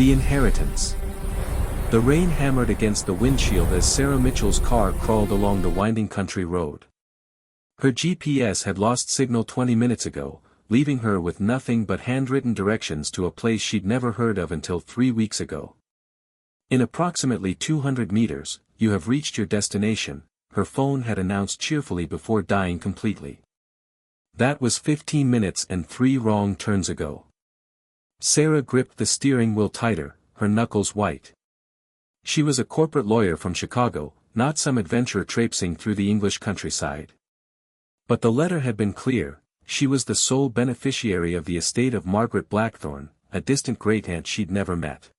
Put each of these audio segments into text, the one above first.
The inheritance. The rain hammered against the windshield as Sarah Mitchell's car crawled along the winding country road. Her GPS had lost signal 20 minutes ago, leaving her with nothing but handwritten directions to a place she'd never heard of until 3 weeks ago. In approximately 200 meters, you have reached your destination, her phone had announced cheerfully before dying completely. That was 15 minutes and 3 wrong turns ago. Sarah gripped the steering wheel tighter, her knuckles white. She was a corporate lawyer from Chicago, not some adventurer traipsing through the English countryside. But the letter had been clear, she was the sole beneficiary of the estate of Margaret Blackthorne, a distant great-aunt she'd never met.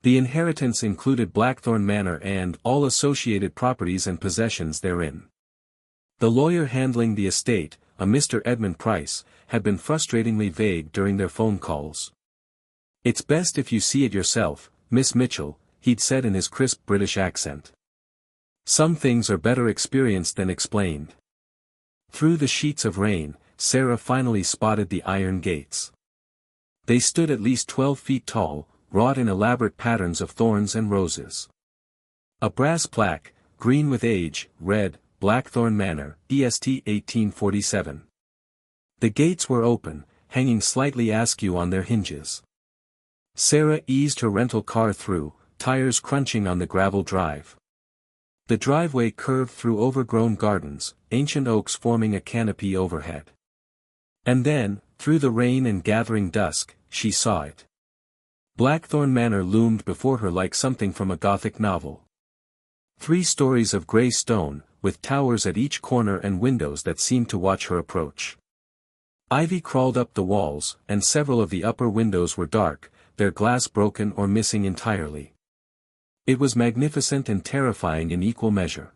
The inheritance included Blackthorne Manor and all associated properties and possessions therein. The lawyer handling the estate, a Mr. Edmund Price, had been frustratingly vague during their phone calls. "It's best if you see it yourself, Miss Mitchell," he'd said in his crisp British accent. "Some things are better experienced than explained." Through the sheets of rain, Sarah finally spotted the iron gates. They stood at least 12 feet tall, wrought in elaborate patterns of thorns and roses. A brass plaque, green with age, read, "Blackthorne Manor, EST 1847. The gates were open, hanging slightly askew on their hinges. Sarah eased her rental car through, tires crunching on the gravel drive. The driveway curved through overgrown gardens, ancient oaks forming a canopy overhead. And then, through the rain and gathering dusk, she saw it. Blackthorne Manor loomed before her like something from a Gothic novel. 3 stories of grey stone, with towers at each corner and windows that seemed to watch her approach. Ivy crawled up the walls, and several of the upper windows were dark, their glass broken or missing entirely. It was magnificent and terrifying in equal measure.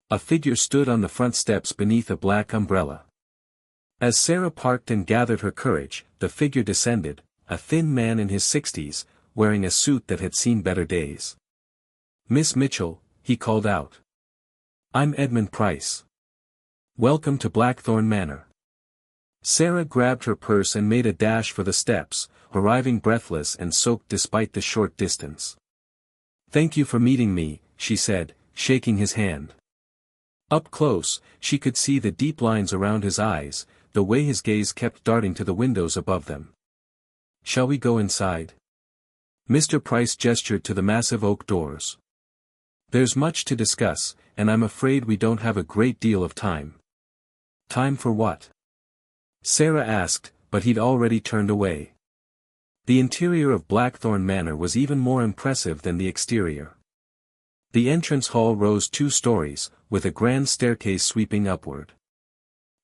A figure stood on the front steps beneath a black umbrella. As Sarah parked and gathered her courage, the figure descended, a thin man in his 60s, wearing a suit that had seen better days. "Miss Mitchell," he called out. "I'm Edmund Price. Welcome to Blackthorne Manor." Sarah grabbed her purse and made a dash for the steps, arriving breathless and soaked despite the short distance. "Thank you for meeting me," she said, shaking his hand. Up close, she could see the deep lines around his eyes, the way his gaze kept darting to the windows above them. "Shall we go inside?" Mr. Price gestured to the massive oak doors. "There's much to discuss, and I'm afraid we don't have a great deal of time." "Time for what?" Sarah asked, but he'd already turned away. The interior of Blackthorne Manor was even more impressive than the exterior. The entrance hall rose 2 stories, with a grand staircase sweeping upward.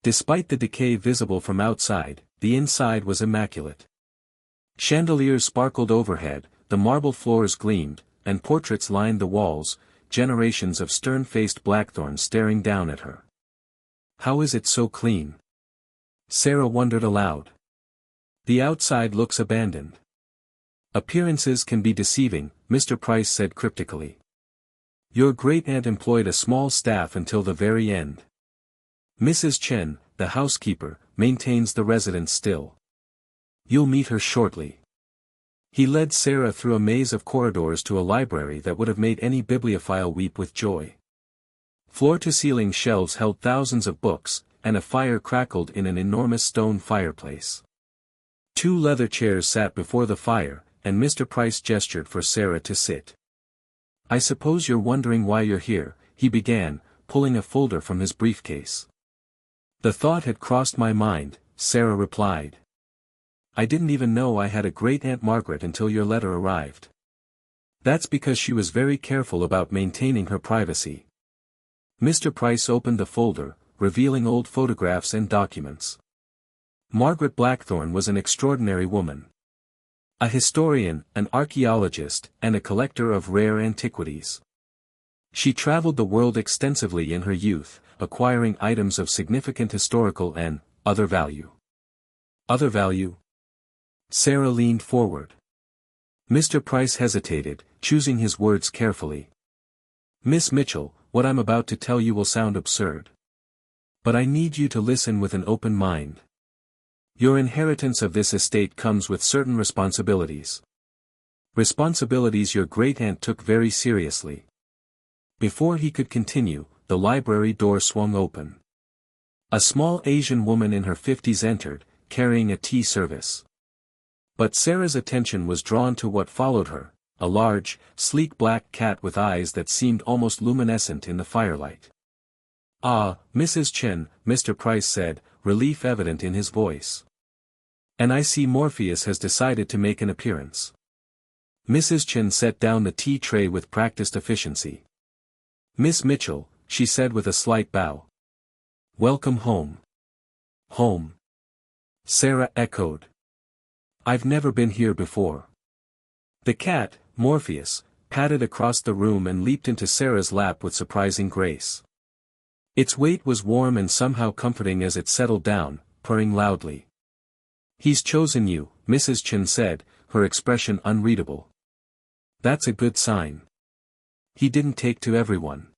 Despite the decay visible from outside, the inside was immaculate. Chandeliers sparkled overhead, the marble floors gleamed, and portraits lined the walls, generations of stern-faced Blackthorns staring down at her. "How is it so clean?" Sarah wondered aloud. "The outside looks abandoned." "Appearances can be deceiving," Mr. Price said cryptically. "Your great-aunt employed a small staff until the very end. Mrs. Chen, the housekeeper, maintains the residence still. You'll meet her shortly." He led Sarah through a maze of corridors to a library that would have made any bibliophile weep with joy. Floor-to-ceiling shelves held thousands of books, and a fire crackled in an enormous stone fireplace. 2 leather chairs sat before the fire, and Mr. Price gestured for Sarah to sit. "I suppose you're wondering why you're here," he began, pulling a folder from his briefcase. "The thought had crossed my mind," Sarah replied. "I didn't even know I had a great-aunt Margaret until your letter arrived." "That's because she was very careful about maintaining her privacy." Mr. Price opened the folder, revealing old photographs and documents. Margaret Blackthorne was an extraordinary woman. A historian, an archaeologist, and a collector of rare antiquities. She traveled the world extensively in her youth, acquiring items of significant historical and other value. "Other value?" Sarah leaned forward. Mr. Price hesitated, choosing his words carefully. "Miss Mitchell, what I'm about to tell you will sound absurd. But I need you to listen with an open mind. Your inheritance of this estate comes with certain responsibilities. Responsibilities your great-aunt took very seriously. Before he could continue, the library door swung open. A small Asian woman in her 50s entered, carrying a tea service. But Sarah's attention was drawn to what followed her, a large, sleek black cat with eyes that seemed almost luminescent in the firelight. "Ah, Mrs. Chen," Mr. Price said, relief evident in his voice. "And I see Morpheus has decided to make an appearance." Mrs. Chen set down the tea tray with practiced efficiency. "Miss Mitchell," she said with a slight bow. "Welcome home." "Home?" Sarah echoed. "I've never been here before." The cat, Morpheus, padded across the room and leaped into Sarah's lap with surprising grace. Its weight was warm and somehow comforting as it settled down, purring loudly. "He's chosen you," Mrs. Chen said, her expression unreadable. "That's a good sign. He didn't take to everyone."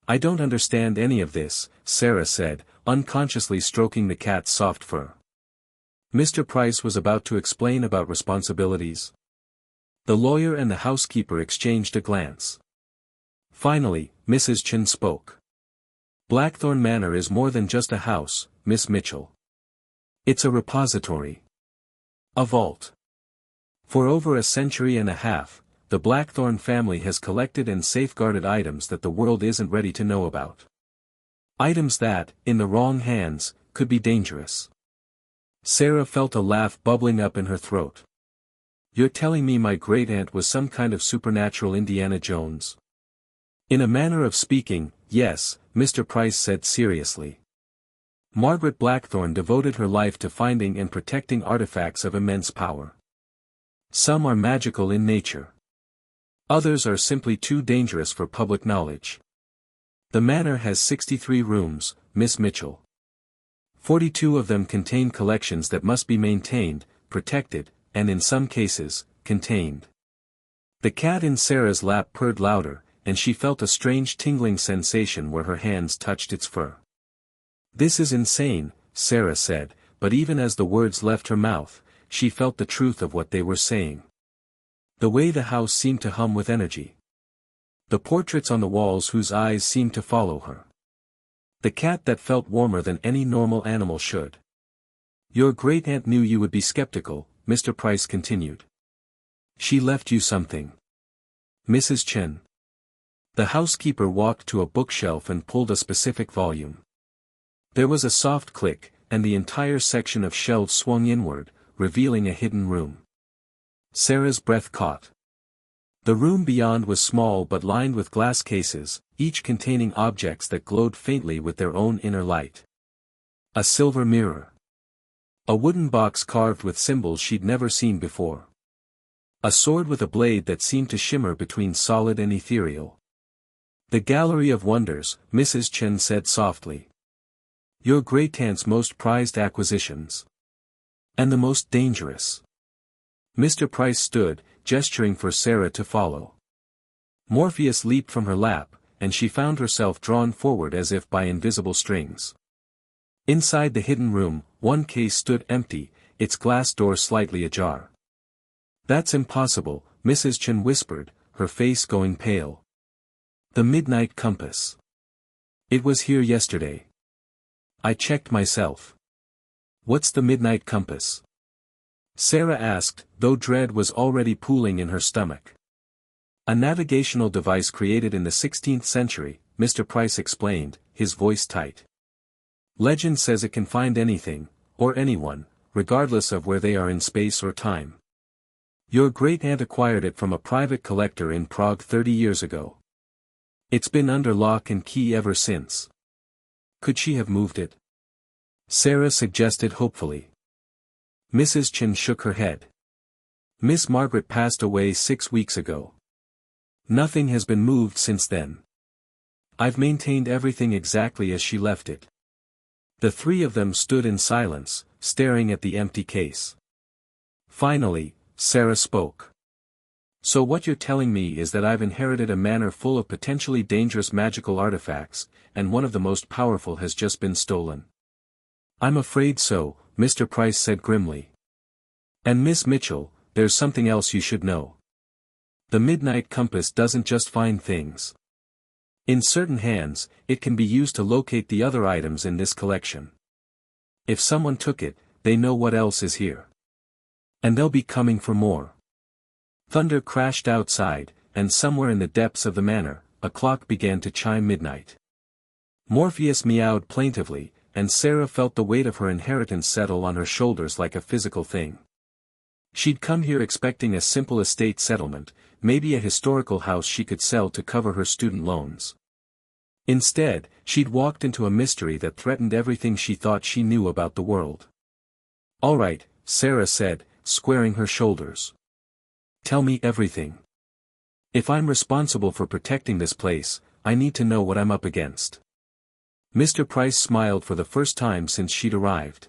"I don't understand any of this," Sarah said, unconsciously stroking the cat's soft fur. Mr. Price was about to explain about responsibilities. The lawyer and the housekeeper exchanged a glance. Finally, Mrs. Chen spoke. "Blackthorn Manor is more than just a house, Miss Mitchell. It's a repository. A vault. For over a century and a half, the Blackthorn family has collected and safeguarded items that the world isn't ready to know about. Items that, in the wrong hands, could be dangerous." Sarah felt a laugh bubbling up in her throat. "You're telling me my great-aunt was some kind of supernatural Indiana Jones?" "In a manner of speaking, yes," Mr. Price said seriously. "Margaret Blackthorn devoted her life to finding and protecting artifacts of immense power. Some are magical in nature. Others are simply too dangerous for public knowledge. The manor has 63 rooms, Miss Mitchell. 42 of them contain collections that must be maintained, protected, and in some cases, contained." The cat in Sarah's lap purred louder, and she felt a strange tingling sensation where her hands touched its fur. "This is insane," Sarah said, but even as the words left her mouth, she felt the truth of what they were saying. The way the house seemed to hum with energy. The portraits on the walls whose eyes seemed to follow her. The cat that felt warmer than any normal animal should. "Your great-aunt knew you would be skeptical," Mr. Price continued. "She left you something." "Mrs. Chen." The housekeeper walked to a bookshelf and pulled a specific volume. There was a soft click, and the entire section of shelves swung inward, revealing a hidden room. Sarah's breath caught. The room beyond was small but lined with glass cases, each containing objects that glowed faintly with their own inner light. A silver mirror. A wooden box carved with symbols she'd never seen before. A sword with a blade that seemed to shimmer between solid and ethereal. "The Gallery of Wonders," Mrs. Chen said softly. "Your great-aunt's most prized acquisitions. And the most dangerous." Mr. Price stood, gesturing for Sarah to follow. Morpheus leaped from her lap, and she found herself drawn forward as if by invisible strings. Inside the hidden room, one case stood empty, its glass door slightly ajar. "That's impossible," Mrs. Chen whispered, her face going pale. "The Midnight Compass. It was here yesterday. I checked myself." "What's the Midnight Compass?" Sarah asked, though dread was already pooling in her stomach. "A navigational device created in the 16th century, Mr. Price explained, his voice tight. Legend says it can find anything, or anyone, regardless of where they are in space or time. Your great-aunt acquired it from a private collector in Prague 30 years ago. It's been under lock and key ever since." "Could she have moved it?" Sarah suggested hopefully. Mrs. Chen shook her head. "Miss Margaret passed away 6 weeks ago. Nothing has been moved since then. I've maintained everything exactly as she left it." The three of them stood in silence, staring at the empty case. Finally, Sarah spoke. "So what you're telling me is that I've inherited a manor full of potentially dangerous magical artifacts, and one of the most powerful has just been stolen." "I'm afraid so," Mr. Price said grimly. "And Miss Mitchell, there's something else you should know. The midnight compass doesn't just find things. In certain hands, it can be used to locate the other items in this collection. If someone took it, they know what else is here. And they'll be coming for more. Thunder crashed outside, and somewhere in the depths of the manor, a clock began to chime midnight. Morpheus meowed plaintively, and Sarah felt the weight of her inheritance settle on her shoulders like a physical thing. She'd come here expecting a simple estate settlement, maybe a historical house she could sell to cover her student loans. Instead, she'd walked into a mystery that threatened everything she thought she knew about the world. "All right," Sarah said, squaring her shoulders. "Tell me everything. If I'm responsible for protecting this place, I need to know what I'm up against." Mr. Price smiled for the first time since she'd arrived.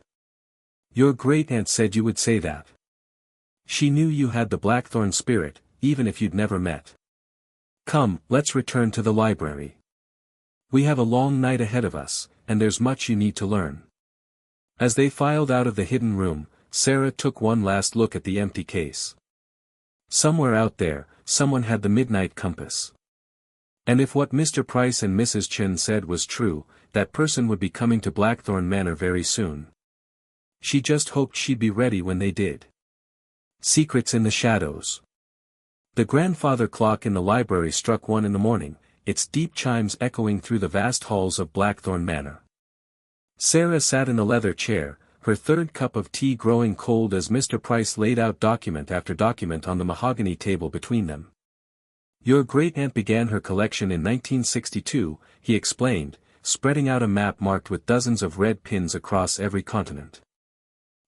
"Your great-aunt said you would say that. She knew you had the Blackthorn spirit, even if you'd never met. Come, let's return to the library. We have a long night ahead of us, and there's much you need to learn." As they filed out of the hidden room, Sarah took one last look at the empty case. Somewhere out there, someone had the midnight compass. And if what Mr. Price and Mrs. Chen said was true, that person would be coming to Blackthorn Manor very soon. She just hoped she'd be ready when they did. Secrets in the shadows. The grandfather clock in the library struck 1 in the morning, its deep chimes echoing through the vast halls of Blackthorn Manor. Sarah sat in a leather chair, her third cup of tea growing cold as Mr. Price laid out document after document on the mahogany table between them. "Your great-aunt began her collection in 1962, he explained, spreading out a map marked with dozens of red pins across every continent.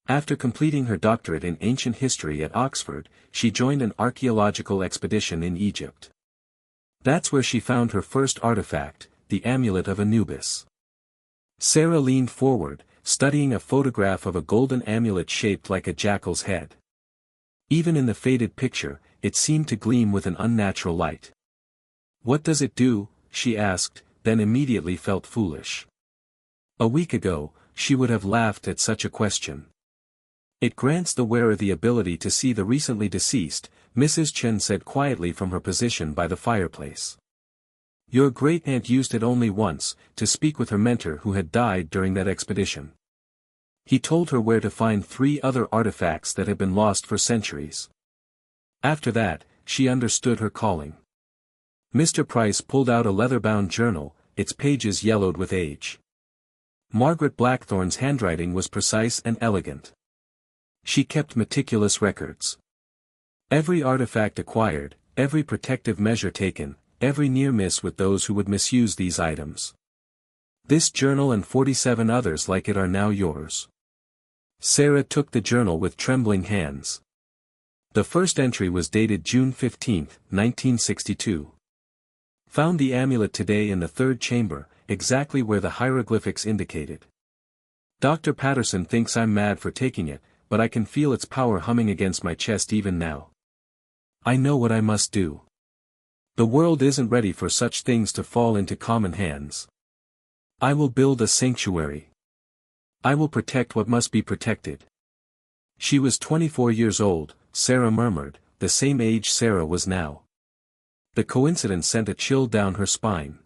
After completing her doctorate in ancient history at Oxford, she joined an archaeological expedition in Egypt. That's where she found her first artifact, the amulet of Anubis." Sarah leaned forward, studying a photograph of a golden amulet shaped like a jackal's head. Even in the faded picture, it seemed to gleam with an unnatural light. "What does it do?" she asked, then immediately felt foolish. A week ago, she would have laughed at such a question. "It grants the wearer the ability to see the recently deceased," Mrs. Chen said quietly from her position by the fireplace. "Your great-aunt used it only once, to speak with her mentor who had died during that expedition. He told her where to find 3 other artifacts that had been lost for centuries. After that, she understood her calling." Mr. Price pulled out a leather-bound journal, its pages yellowed with age. Margaret Blackthorn's handwriting was precise and elegant. She kept meticulous records. Every artifact acquired, every protective measure taken, every near miss with those who would misuse these items. This journal and 47 others like it are now yours." Sarah took the journal with trembling hands. The first entry was dated June 15, 1962. "Found the amulet today in the 3rd chamber, exactly where the hieroglyphics indicated. Dr. Patterson thinks I'm mad for taking it, but I can feel its power humming against my chest even now. I know what I must do. The world isn't ready for such things to fall into common hands. I will build a sanctuary. I will protect what must be protected." She was 24 years old, Sarah murmured, the same age Sarah was now. The coincidence sent a chill down her spine.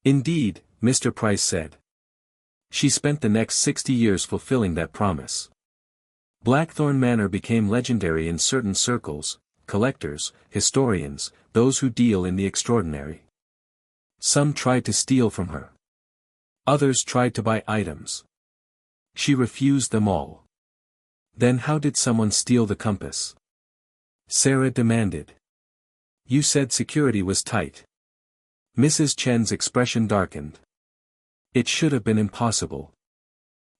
"Indeed," Mr. Price said. "She spent the next 60 years fulfilling that promise." Blackthorn Manor became legendary in certain circles, collectors, historians, those who deal in the extraordinary. Some tried to steal from her. Others tried to buy items. She refused them all. "Then how did someone steal the compass?" Sarah demanded. "You said security was tight." Mrs. Chen's expression darkened. "It should have been impossible.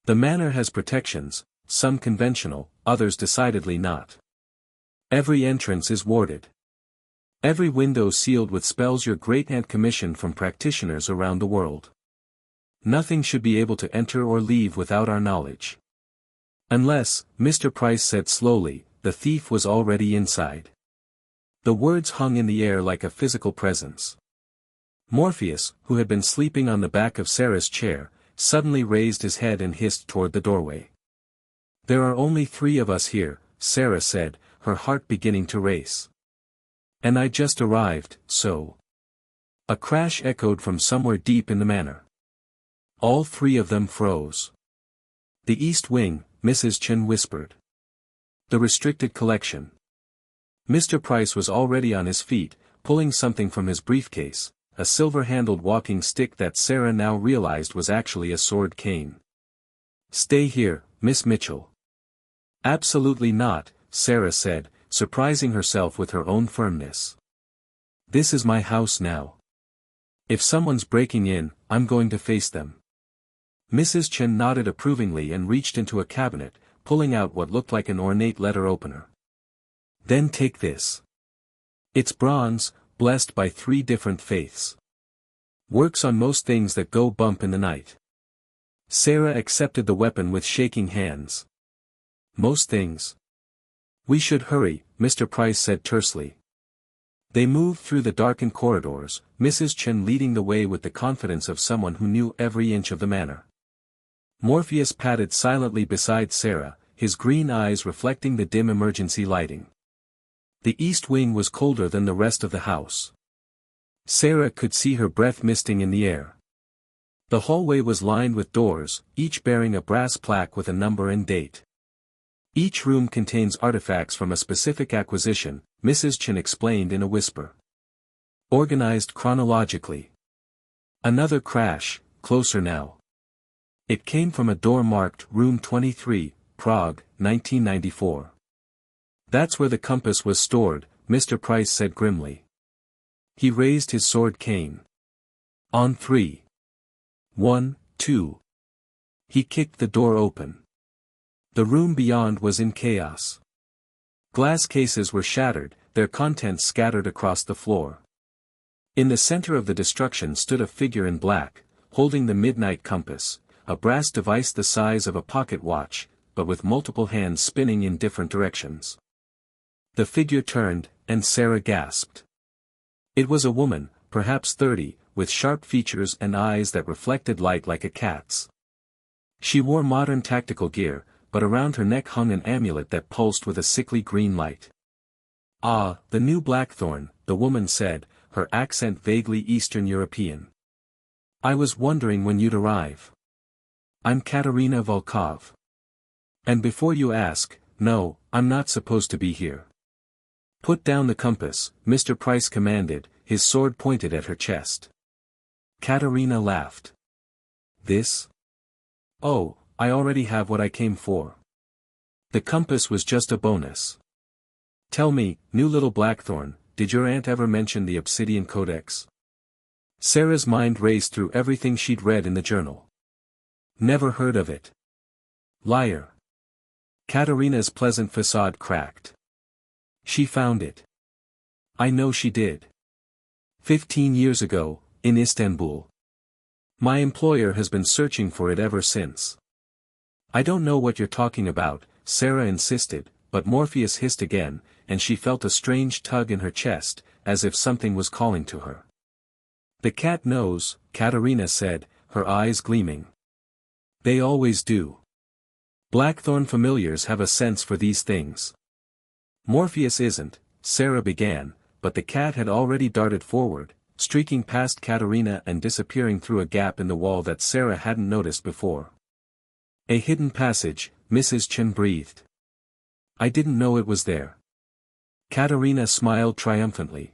The manor has protections, some conventional, others decidedly not. Every entrance is warded. Every window sealed with spells your great-aunt commissioned from practitioners around the world. Nothing should be able to enter or leave without our knowledge. Unless," Mr. Price said slowly, "the thief was already inside." The words hung in the air like a physical presence. Morpheus, who had been sleeping on the back of Sarah's chair, suddenly raised his head and hissed toward the doorway. "There are only 3 of us here," Sarah said, her heart beginning to race. And I just arrived, so. A crash echoed from somewhere deep in the manor. All three of them froze. The East Wing, Mrs. Chen whispered. The restricted collection. Mr. Price was already on his feet, pulling something from his briefcase, a silver-handled walking stick that Sarah now realized was actually a sword cane. Stay here, Miss Mitchell. Absolutely not, Sarah said, surprising herself with her own firmness. This is my house now. If someone's breaking in, I'm going to face them. Mrs. Chen nodded approvingly and reached into a cabinet, pulling out what looked like an ornate letter opener. Then take this. It's bronze, blessed by 3 different faiths. Works on most things that go bump in the night. Sarah accepted the weapon with shaking hands. Most things. We should hurry, Mr. Price said tersely. They moved through the darkened corridors, Mrs. Chen leading the way with the confidence of someone who knew every inch of the manor. Morpheus padded silently beside Sarah, his green eyes reflecting the dim emergency lighting. The east wing was colder than the rest of the house. Sarah could see her breath misting in the air. The hallway was lined with doors, each bearing a brass plaque with a number and date. Each room contains artifacts from a specific acquisition, Mrs. Chen explained in a whisper. Organized chronologically. Another crash, closer now. It came from a door marked Room 23, Prague, 1994. That's where the compass was stored, Mr. Price said grimly. He raised his sword cane. On 3. 1, 2. He kicked the door open. The room beyond was in chaos. Glass cases were shattered, their contents scattered across the floor. In the center of the destruction stood a figure in black, holding the midnight compass, a brass device the size of a pocket watch, but with multiple hands spinning in different directions. The figure turned, and Sarah gasped. It was a woman, perhaps 30, with sharp features and eyes that reflected light like a cat's. She wore modern tactical gear, but around her neck hung an amulet that pulsed with a sickly green light. Ah, the new Blackthorn, the woman said, her accent vaguely Eastern European. I was wondering when you'd arrive. I'm Katerina Volkov. And before you ask, no, I'm not supposed to be here. Put down the compass, Mr. Price commanded, his sword pointed at her chest. Katerina laughed. This? Oh, I already have what I came for. The compass was just a bonus. Tell me, new little Blackthorn, did your aunt ever mention the Obsidian Codex? Sarah's mind raced through everything she'd read in the journal. Never heard of it. Liar. Katerina's pleasant facade cracked. She found it. I know she did. 15 years ago, in Istanbul. My employer has been searching for it ever since. I don't know what you're talking about, Sarah insisted, but Morpheus hissed again, and she felt a strange tug in her chest, as if something was calling to her. The cat knows, Katerina said, her eyes gleaming. They always do. Blackthorn familiars have a sense for these things. Morpheus isn't, Sarah began, but the cat had already darted forward, streaking past Katerina and disappearing through a gap in the wall that Sarah hadn't noticed before. A hidden passage, Mrs. Chen breathed. I didn't know it was there. Katerina smiled triumphantly.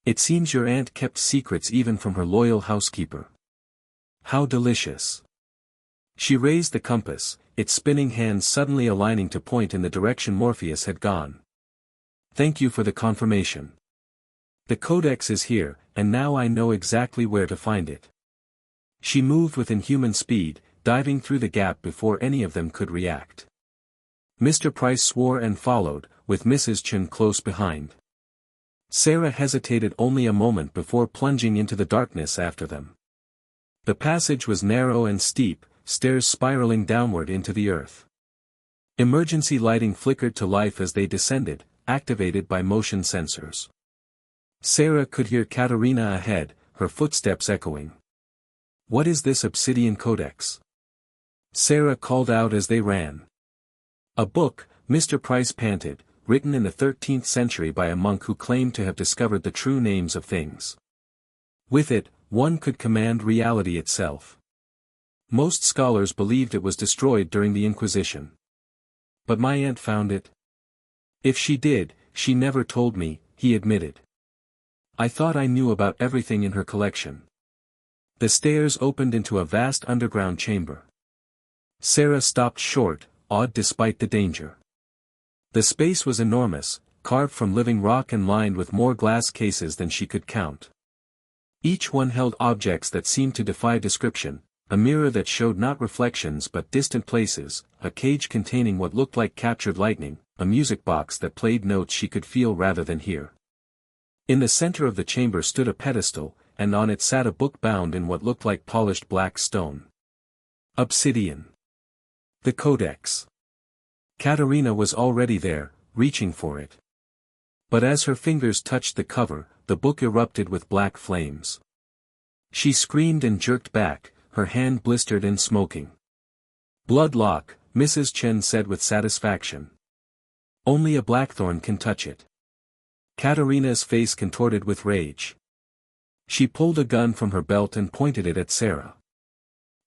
It seems your aunt kept secrets even from her loyal housekeeper. How delicious. She raised the compass, its spinning hands suddenly aligning to point in the direction Morpheus had gone. Thank you for the confirmation. The codex is here, and now I know exactly where to find it. She moved with inhuman speed, diving through the gap before any of them could react. Mr. Price swore and followed, with Mrs. Chen close behind. Sarah hesitated only a moment before plunging into the darkness after them. The passage was narrow and steep, stairs spiraling downward into the earth. Emergency lighting flickered to life as they descended, activated by motion sensors. Sarah could hear Katerina ahead, her footsteps echoing. What is this Obsidian Codex? Sarah called out as they ran. A book, Mr. Price panted, written in the 13th century by a monk who claimed to have discovered the true names of things. With it, one could command reality itself. Most scholars believed it was destroyed during the Inquisition. But my aunt found it. If she did, she never told me, he admitted. I thought I knew about everything in her collection. The stairs opened into a vast underground chamber. Sarah stopped short, awed despite the danger. The space was enormous, carved from living rock and lined with more glass cases than she could count. Each one held objects that seemed to defy description, a mirror that showed not reflections but distant places, a cage containing what looked like captured lightning, a music box that played notes she could feel rather than hear. In the center of the chamber stood a pedestal, and on it sat a book bound in what looked like polished black stone. Obsidian. The Codex. Katerina was already there, reaching for it. But as her fingers touched the cover, the book erupted with black flames. She screamed and jerked back, her hand blistered and smoking. Bloodlock, Mrs. Chen said with satisfaction. Only a blackthorn can touch it. Katerina's face contorted with rage. She pulled a gun from her belt and pointed it at Sarah.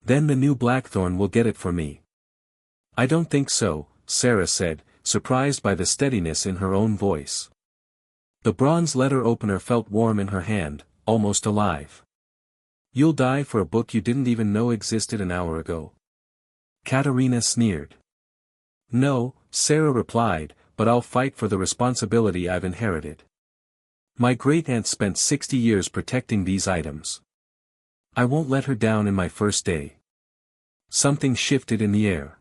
Then the new blackthorn will get it for me. I don't think so, Sarah said, surprised by the steadiness in her own voice. The bronze letter opener felt warm in her hand, almost alive. You'll die for a book you didn't even know existed an hour ago. Katerina sneered. No, Sarah replied, but I'll fight for the responsibility I've inherited. My great-aunt spent 60 years protecting these items. I won't let her down in my first day. Something shifted in the air.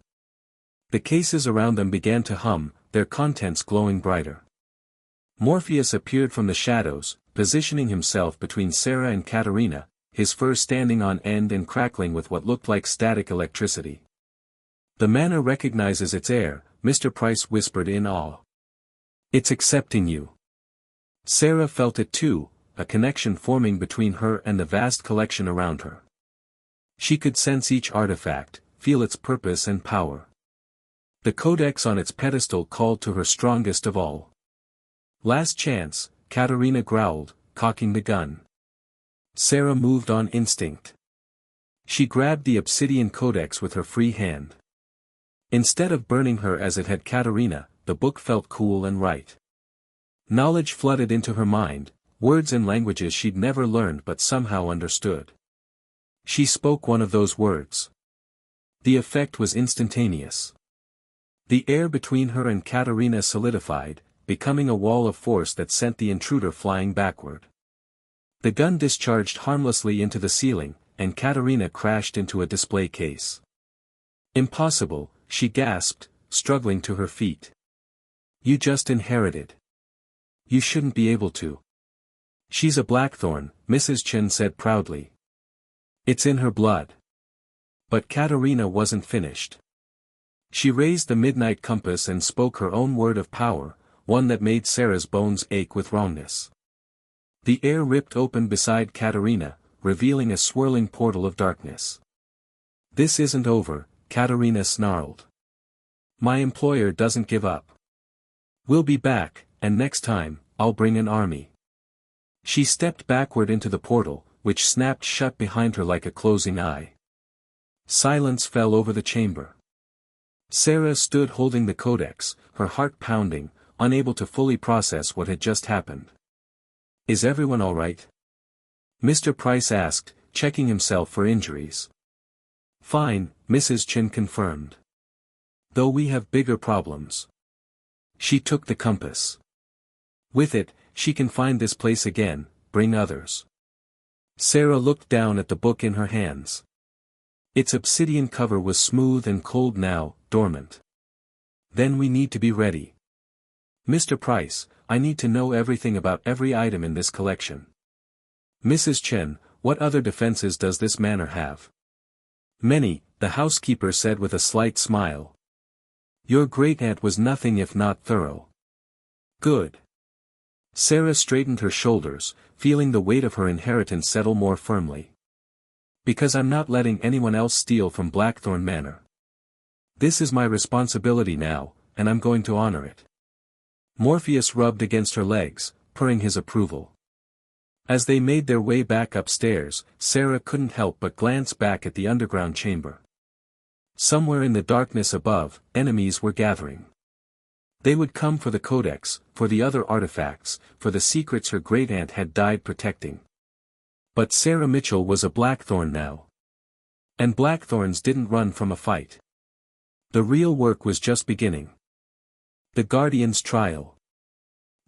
The cases around them began to hum, their contents glowing brighter. Morpheus appeared from the shadows, positioning himself between Sarah and Katerina, his fur standing on end and crackling with what looked like static electricity. The manor recognizes its heir, Mr. Price whispered in awe. It's accepting you. Sarah felt it too, a connection forming between her and the vast collection around her. She could sense each artifact, feel its purpose and power. The codex on its pedestal called to her strongest of all. Last chance, Katerina growled, cocking the gun. Sarah moved on instinct. She grabbed the obsidian codex with her free hand. Instead of burning her as it had Katerina, the book felt cool and right. Knowledge flooded into her mind, words and languages she'd never learned but somehow understood. She spoke one of those words. The effect was instantaneous. The air between her and Katerina solidified, becoming a wall of force that sent the intruder flying backward. The gun discharged harmlessly into the ceiling, and Katerina crashed into a display case. Impossible, she gasped, struggling to her feet. You just inherited. You shouldn't be able to. She's a blackthorn, Mrs. Chen said proudly. It's in her blood. But Katerina wasn't finished. She raised the midnight compass and spoke her own word of power, one that made Sarah's bones ache with wrongness. The air ripped open beside Katerina, revealing a swirling portal of darkness. This isn't over, Katerina snarled. My employer doesn't give up. We'll be back, and next time, I'll bring an army. She stepped backward into the portal, which snapped shut behind her like a closing eye. Silence fell over the chamber. Sarah stood holding the codex, her heart pounding, unable to fully process what had just happened. Is everyone all right? Mr. Price asked, checking himself for injuries. Fine, Mrs. Chen confirmed. Though we have bigger problems. She took the compass. With it, she can find this place again, bring others. Sarah looked down at the book in her hands. Its obsidian cover was smooth and cold now, dormant. Then we need to be ready. Mr. Price, I need to know everything about every item in this collection. Mrs. Chen, what other defenses does this manor have? Many, the housekeeper said with a slight smile. Your great-aunt was nothing if not thorough. Good. Sarah straightened her shoulders, feeling the weight of her inheritance settle more firmly. Because I'm not letting anyone else steal from Blackthorn Manor. This is my responsibility now, and I'm going to honor it. Morpheus rubbed against her legs, purring his approval. As they made their way back upstairs, Sarah couldn't help but glance back at the underground chamber. Somewhere in the darkness above, enemies were gathering. They would come for the codex, for the other artifacts, for the secrets her great-aunt had died protecting. But Sarah Mitchell was a Blackthorn now. And Blackthorns didn't run from a fight. The real work was just beginning. The Guardian's Trial.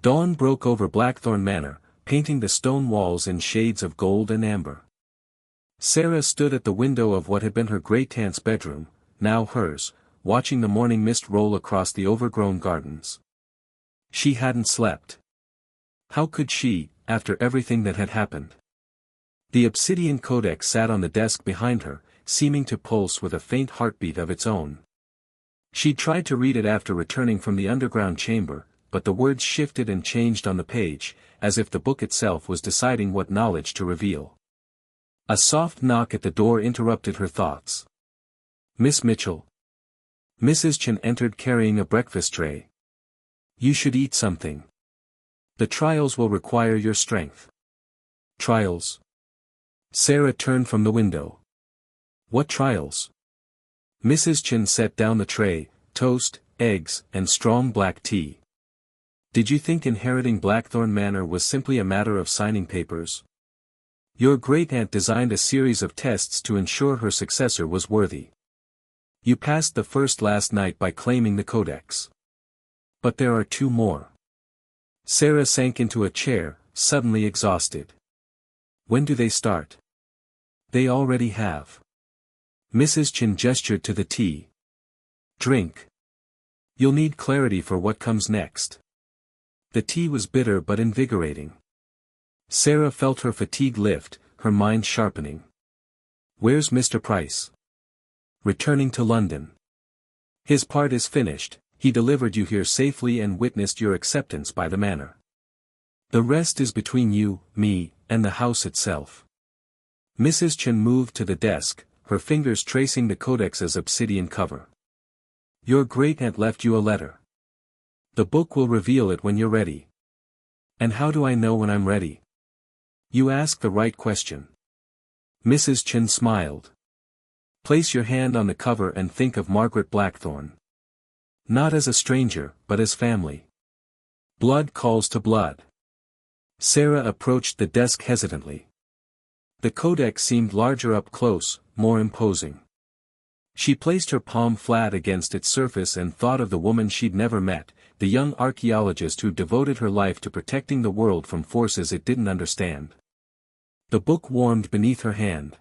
Dawn broke over Blackthorn Manor, painting the stone walls in shades of gold and amber. Sarah stood at the window of what had been her great-aunt's bedroom, now hers, watching the morning mist roll across the overgrown gardens. She hadn't slept. How could she, after everything that had happened? The obsidian codex sat on the desk behind her, seeming to pulse with a faint heartbeat of its own. She tried to read it after returning from the underground chamber, but the words shifted and changed on the page, as if the book itself was deciding what knowledge to reveal. A soft knock at the door interrupted her thoughts. "Miss Mitchell." Mrs. Chen entered carrying a breakfast tray. "You should eat something. The trials will require your strength." "Trials?" Sarah turned from the window. "What trials?" Mrs. Chen set down the tray, toast, eggs, and strong black tea. "Did you think inheriting Blackthorn Manor was simply a matter of signing papers? Your great-aunt designed a series of tests to ensure her successor was worthy. You passed the first last night by claiming the codex. But there are two more." Sarah sank into a chair, suddenly exhausted. "When do they start?" "They already have." Mrs. Chen gestured to the tea. "Drink. You'll need clarity for what comes next." The tea was bitter but invigorating. Sarah felt her fatigue lift, her mind sharpening. "Where's Mr. Price?" "Returning to London. His part is finished, he delivered you here safely and witnessed your acceptance by the manor. The rest is between you, me, and the house itself." Mrs. Chen moved to the desk, her fingers tracing the codex's obsidian cover. "Your great-aunt left you a letter. The book will reveal it when you're ready." "And how do I know when I'm ready?" "You ask the right question." Mrs. Chen smiled. "Place your hand on the cover and think of Margaret Blackthorn. Not as a stranger, but as family. Blood calls to blood." Sarah approached the desk hesitantly. The codex seemed larger up close, more imposing. She placed her palm flat against its surface and thought of the woman she'd never met, the young archaeologist who devoted her life to protecting the world from forces it didn't understand. The book warmed beneath her hand.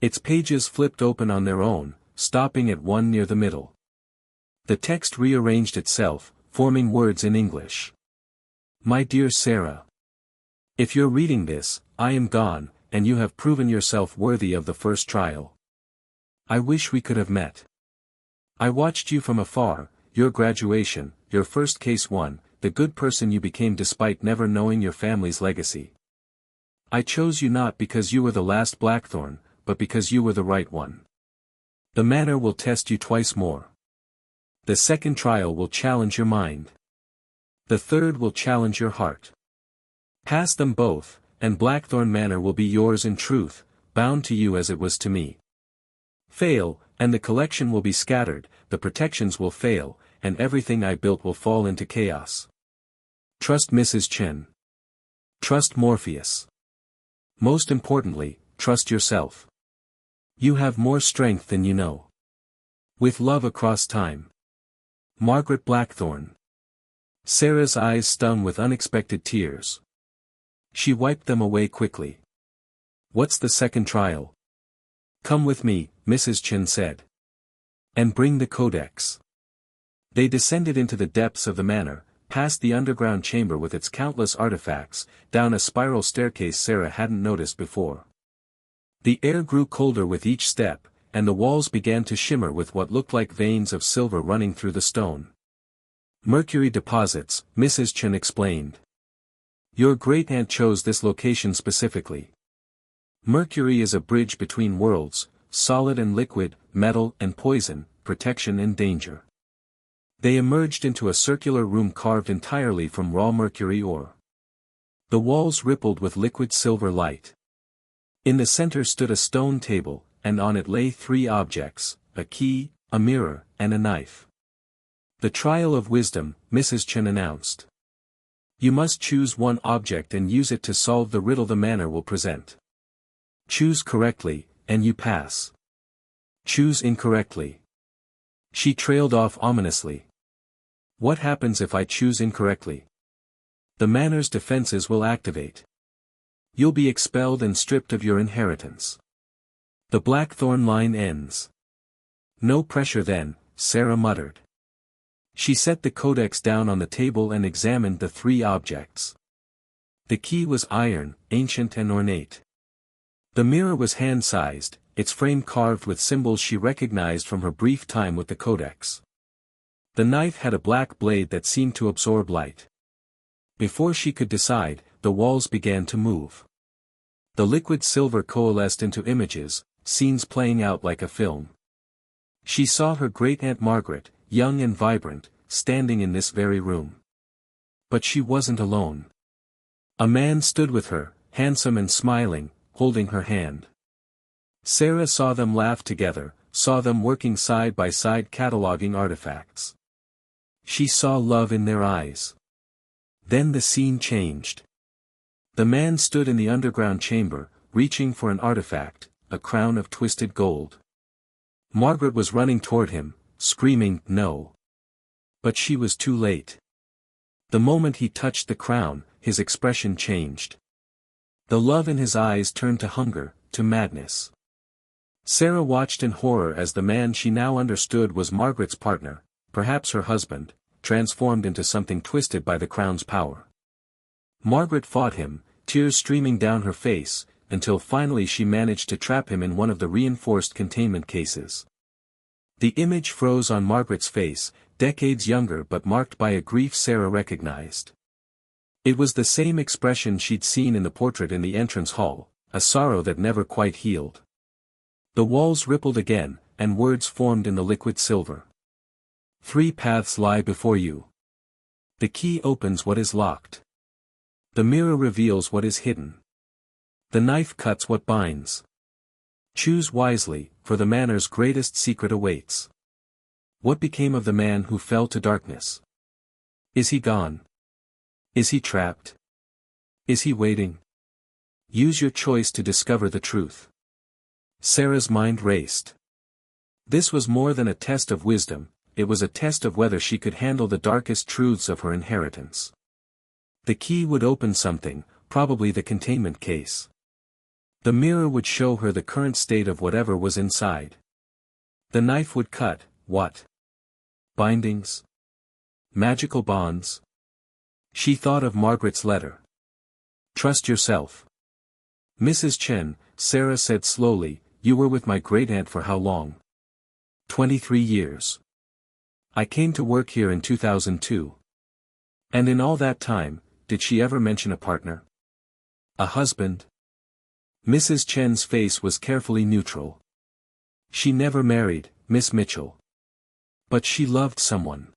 Its pages flipped open on their own, stopping at one near the middle. The text rearranged itself, forming words in English. "My dear Sarah. If you're reading this, I am gone, and you have proven yourself worthy of the first trial. I wish we could have met. I watched you from afar, your graduation, your first case won, the good person you became despite never knowing your family's legacy. I chose you not because you were the last Blackthorn, but because you were the right one. The manor will test you twice more. The second trial will challenge your mind. The third will challenge your heart. Pass them both, and Blackthorn Manor will be yours in truth, bound to you as it was to me. Fail, and the collection will be scattered, the protections will fail, and everything I built will fall into chaos. Trust Mrs. Chen. Trust Morpheus. Most importantly, trust yourself. You have more strength than you know. With love across time. Margaret Blackthorn." Sarah's eyes stung with unexpected tears. She wiped them away quickly. "What's the second trial?" "Come with me," Mrs. Chen said. "And bring the codex." They descended into the depths of the manor, past the underground chamber with its countless artifacts, down a spiral staircase Sarah hadn't noticed before. The air grew colder with each step, and the walls began to shimmer with what looked like veins of silver running through the stone. "Mercury deposits," Mrs. Chen explained. "Your great-aunt chose this location specifically. Mercury is a bridge between worlds, solid and liquid, metal and poison, protection and danger. They emerged into a circular room carved entirely from raw mercury ore. The walls rippled with liquid silver light. In the center stood a stone table, and on it lay three objects, a key, a mirror, and a knife. "The trial of wisdom," Mrs. Chen announced. "You must choose one object and use it to solve the riddle the manor will present. Choose correctly, and you pass. Choose incorrectly." She trailed off ominously. "What happens if I choose incorrectly?" "The manor's defenses will activate. You'll be expelled and stripped of your inheritance. The Blackthorn line ends." "No pressure then," Sarah muttered. She set the codex down on the table and examined the three objects. The key was iron, ancient and ornate. The mirror was hand-sized, its frame carved with symbols she recognized from her brief time with the codex. The knife had a black blade that seemed to absorb light. Before she could decide, the walls began to move. The liquid silver coalesced into images, scenes playing out like a film. She saw her great-aunt Margaret, young and vibrant, standing in this very room. But she wasn't alone. A man stood with her, handsome and smiling, holding her hand. Sarah saw them laugh together, saw them working side by side cataloging artifacts. She saw love in their eyes. Then the scene changed. The man stood in the underground chamber, reaching for an artifact, a crown of twisted gold. Margaret was running toward him, screaming, "No!" But she was too late. The moment he touched the crown, his expression changed. The love in his eyes turned to hunger, to madness. Sarah watched in horror as the man she now understood was Margaret's partner, perhaps her husband, transformed into something twisted by the crown's power. Margaret fought him, tears streaming down her face, until finally she managed to trap him in one of the reinforced containment cases. The image froze on Margaret's face, decades younger but marked by a grief Sarah recognized. It was the same expression she'd seen in the portrait in the entrance hall, a sorrow that never quite healed. The walls rippled again, and words formed in the liquid silver. "Three paths lie before you. The key opens what is locked. The mirror reveals what is hidden. The knife cuts what binds. Choose wisely, for the manor's greatest secret awaits." What became of the man who fell to darkness? Is he gone? Is he trapped? Is he waiting? Use your choice to discover the truth. Sarah's mind raced. This was more than a test of wisdom, it was a test of whether she could handle the darkest truths of her inheritance. The key would open something, probably the containment case. The mirror would show her the current state of whatever was inside. The knife would cut, what? Bindings? Magical bonds? She thought of Margaret's letter. "Trust yourself." "Mrs. Chen," Sarah said slowly, "you were with my great-aunt for how long?" 23 years. I came to work here in 2002. And in all that time, did she ever mention a partner? A husband? Mrs. Chen's face was carefully neutral. "She never married, Miss Mitchell. But she loved someone."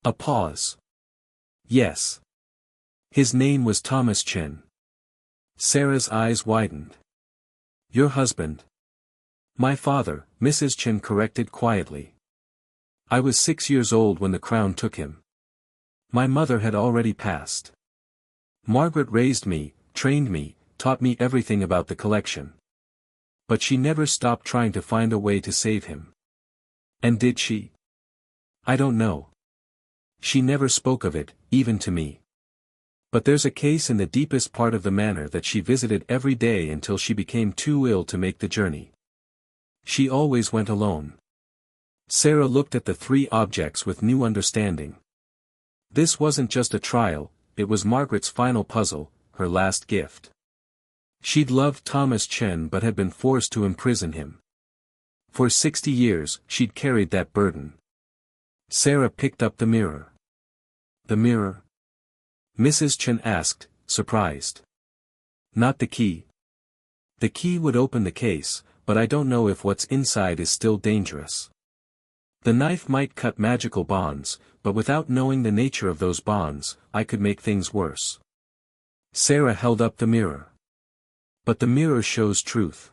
A pause. "Yes. His name was Thomas Chen." Sarah's eyes widened. "Your husband?" "My father," Mrs. Chen corrected quietly. "I was 6 years old when the crown took him. My mother had already passed. Margaret raised me, trained me, taught me everything about the collection. But she never stopped trying to find a way to save him." "And did she?" "I don't know. She never spoke of it, even to me. But there's a case in the deepest part of the manor that she visited every day until she became too ill to make the journey. She always went alone." Sarah looked at the three objects with new understanding. This wasn't just a trial, it was Margaret's final puzzle, her last gift. She'd loved Thomas Chen but had been forced to imprison him. For 60 years, she'd carried that burden. Sarah picked up the mirror. "The mirror?" Mrs. Chen asked, surprised. "Not the key. The key would open the case, but I don't know if what's inside is still dangerous." The knife might cut magical bonds, but without knowing the nature of those bonds, I could make things worse. Sarah held up the mirror. But the mirror shows truth.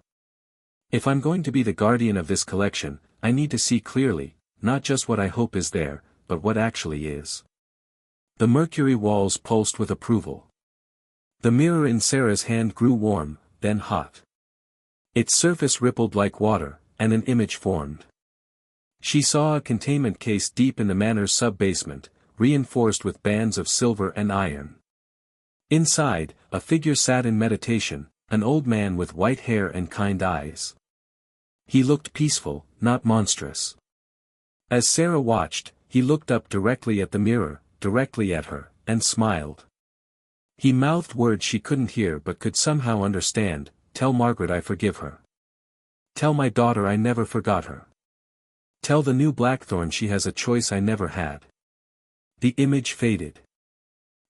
If I'm going to be the guardian of this collection, I need to see clearly, not just what I hope is there, but what actually is. The mercury walls pulsed with approval. The mirror in Sarah's hand grew warm, then hot. Its surface rippled like water, and an image formed. She saw a containment case deep in the manor's sub-basement, reinforced with bands of silver and iron. Inside, a figure sat in meditation, an old man with white hair and kind eyes. He looked peaceful, not monstrous. As Sarah watched, he looked up directly at the mirror, directly at her, and smiled. He mouthed words she couldn't hear but could somehow understand. Tell Margaret I forgive her. Tell my daughter I never forgot her. Tell the new Blackthorn she has a choice I never had. The image faded.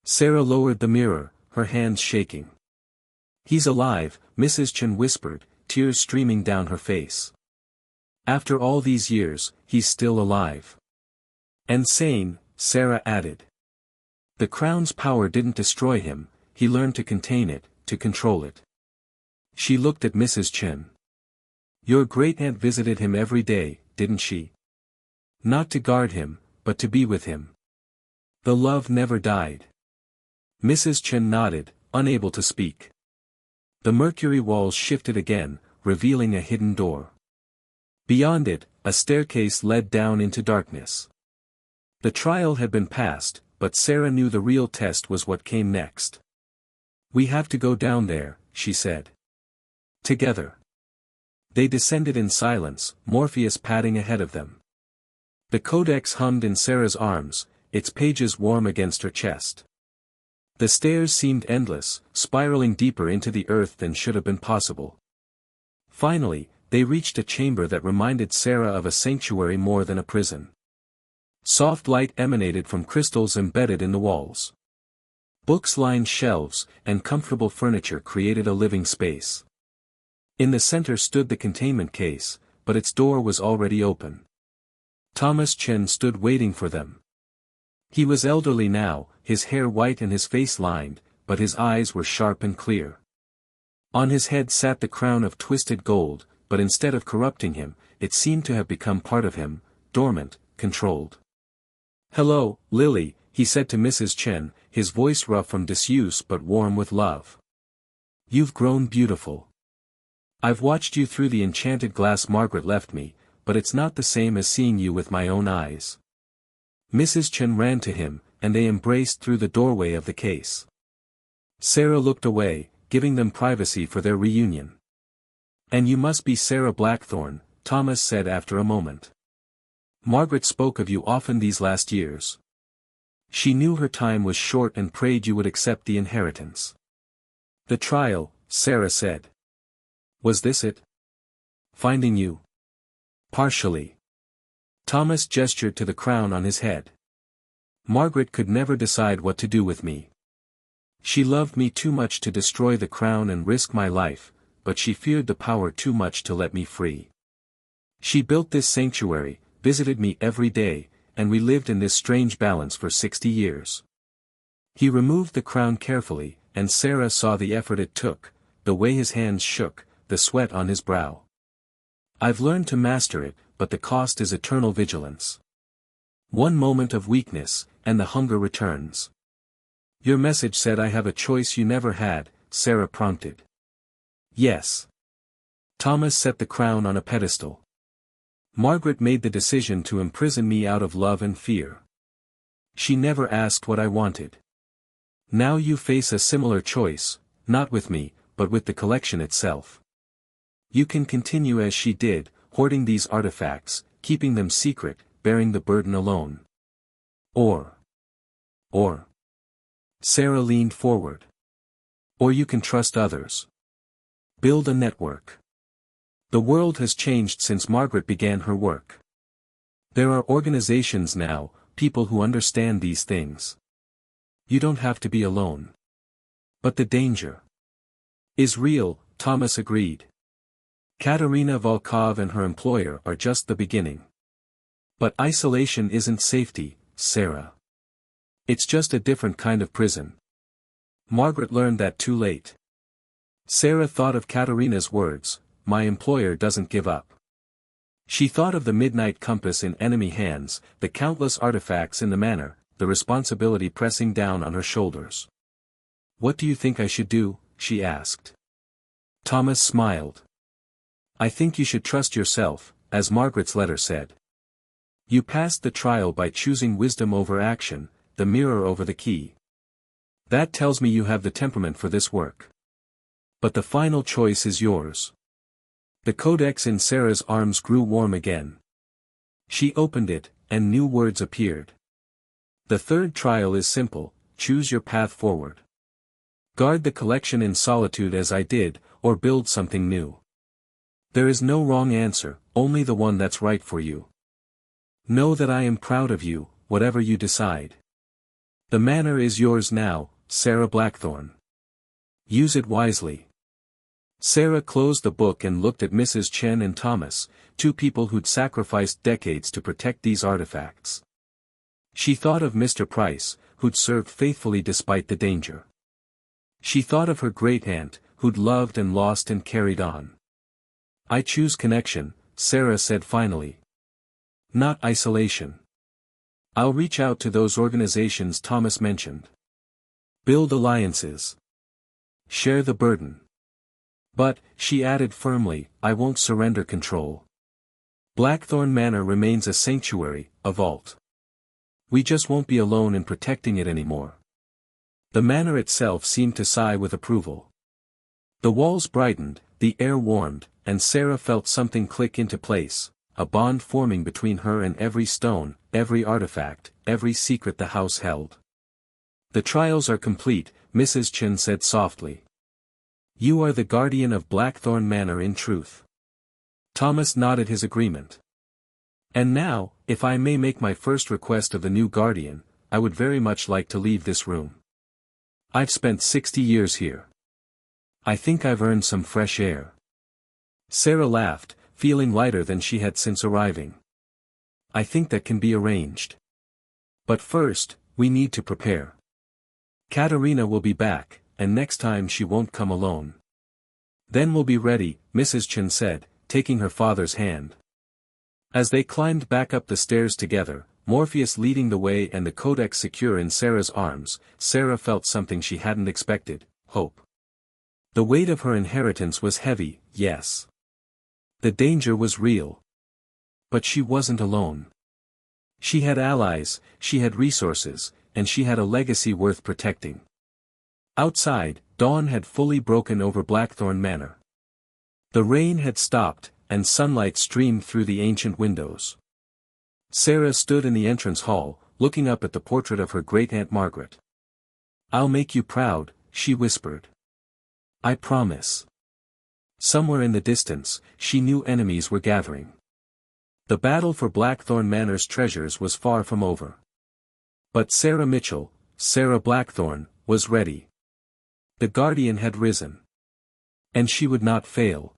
Sarah lowered the mirror, her hands shaking. He's alive, Mrs. Chen whispered, tears streaming down her face. After all these years, he's still alive. And sane, Sarah added. The crown's power didn't destroy him, he learned to contain it, to control it. She looked at Mrs. Chen. Your great-aunt visited him every day, didn't she? Not to guard him, but to be with him. The love never died. Mrs. Chen nodded, unable to speak. The mercury walls shifted again, revealing a hidden door. Beyond it, a staircase led down into darkness. The trial had been passed, but Sarah knew the real test was what came next. We have to go down there, she said. Together. They descended in silence, Morpheus padding ahead of them. The codex hummed in Sarah's arms, its pages warm against her chest. The stairs seemed endless, spiraling deeper into the earth than should have been possible. Finally, they reached a chamber that reminded Sarah of a sanctuary more than a prison. Soft light emanated from crystals embedded in the walls. Books lined shelves, and comfortable furniture created a living space. In the center stood the containment case, but its door was already open. Thomas Chen stood waiting for them. He was elderly now, his hair white and his face lined, but his eyes were sharp and clear. On his head sat the crown of twisted gold, but instead of corrupting him, it seemed to have become part of him, dormant, controlled. Hello, Lily, he said to Mrs. Chen, his voice rough from disuse but warm with love. You've grown beautiful. I've watched you through the enchanted glass Margaret left me, but it's not the same as seeing you with my own eyes. Mrs. Chen ran to him, and they embraced through the doorway of the case. Sarah looked away, giving them privacy for their reunion. And you must be Sarah Blackthorn, Thomas said after a moment. Margaret spoke of you often these last years. She knew her time was short and prayed you would accept the inheritance. The trial, Sarah said. Was this it? Finding you? Partially. Thomas gestured to the crown on his head. Margaret could never decide what to do with me. She loved me too much to destroy the crown and risk my life, but she feared the power too much to let me free. She built this sanctuary, visited me every day, and we lived in this strange balance for 60 years. He removed the crown carefully, and Sarah saw the effort it took, the way his hands shook, the sweat on his brow. I've learned to master it, but the cost is eternal vigilance. One moment of weakness, and the hunger returns. Your message said I have a choice you never had, Sarah prompted. Yes. Thomas set the crown on a pedestal. Margaret made the decision to imprison me out of love and fear. She never asked what I wanted. Now you face a similar choice, not with me, but with the collection itself. You can continue as she did, hoarding these artifacts, keeping them secret, bearing the burden alone. Or. Sarah leaned forward. Or you can trust others. Build a network. The world has changed since Margaret began her work. There are organizations now, people who understand these things. You don't have to be alone. But the danger is real, Thomas agreed. Katerina Volkov and her employer are just the beginning. But isolation isn't safety, Sarah. It's just a different kind of prison. Margaret learned that too late. Sarah thought of Katerina's words, "My employer doesn't give up." She thought of the midnight compass in enemy hands, the countless artifacts in the manor, the responsibility pressing down on her shoulders. "What do you think I should do?" she asked. Thomas smiled. "I think you should trust yourself, as Margaret's letter said. You passed the trial by choosing wisdom over action, the mirror over the key. That tells me you have the temperament for this work. But the final choice is yours." The codex in Sarah's arms grew warm again. She opened it, and new words appeared. "The third trial is simple: choose your path forward. Guard the collection in solitude as I did, or build something new. There is no wrong answer, only the one that's right for you. Know that I am proud of you, whatever you decide. The manor is yours now, Sarah Blackthorne. Use it wisely." Sarah closed the book and looked at Mrs. Chen and Thomas, two people who'd sacrificed decades to protect these artifacts. She thought of Mr. Price, who'd served faithfully despite the danger. She thought of her great-aunt, who'd loved and lost and carried on. "I choose connection," Sarah said finally. "Not isolation. I'll reach out to those organizations Thomas mentioned. Build alliances. Share the burden. But," she added firmly, "I won't surrender control. Blackthorn Manor remains a sanctuary, a vault. We just won't be alone in protecting it anymore." The manor itself seemed to sigh with approval. The walls brightened, the air warmed, and Sarah felt something click into place, a bond forming between her and every stone, every artifact, every secret the house held. "The trials are complete," Mrs. Chen said softly. "You are the guardian of Blackthorn Manor in truth." Thomas nodded his agreement. "And now, if I may make my first request of the new guardian, I would very much like to leave this room. I've spent 60 years here. I think I've earned some fresh air." Sarah laughed, feeling lighter than she had since arriving. "I think that can be arranged. But first, we need to prepare. Katerina will be back, and next time she won't come alone. Then we'll be ready," Mrs. Chen said, taking her father's hand. As they climbed back up the stairs together, Morpheus leading the way and the codex secure in Sarah's arms, Sarah felt something she hadn't expected: hope. The weight of her inheritance was heavy, yes. The danger was real. But she wasn't alone. She had allies, she had resources, and she had a legacy worth protecting. Outside, dawn had fully broken over Blackthorn Manor. The rain had stopped, and sunlight streamed through the ancient windows. Sarah stood in the entrance hall, looking up at the portrait of her great-aunt Margaret. "I'll make you proud," she whispered. "I promise." Somewhere in the distance, she knew enemies were gathering. The battle for Blackthorn Manor's treasures was far from over. But Sarah Mitchell, Sarah Blackthorne, was ready. The guardian had risen. And she would not fail.